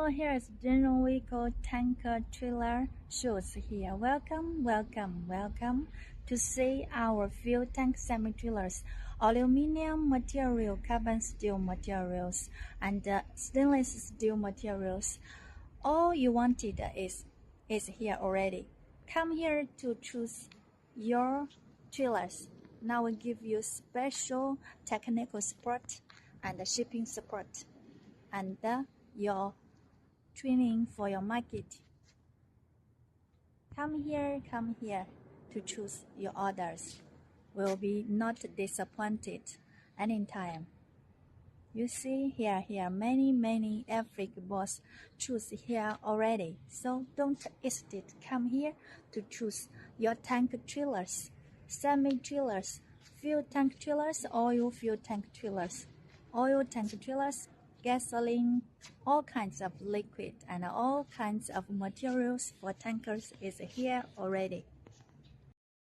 here is Genron vehicle tanker trailer shows here. Welcome to see our fuel tank semi-trailers, aluminum material, carbon steel materials, and stainless steel materials. All you wanted is here already. Come here to choose your trailers. Now we give you special technical support and shipping support and your training for your market. Come here to choose your orders. Will be not disappointed anytime. You see here many African boss choose here already. So don't hesitate. Come here to choose your tank trailers, semi-trailers, fuel tank trailers, oil fuel tank trailers, gasoline, all kinds of liquid and all kinds of materials for tankers is here already.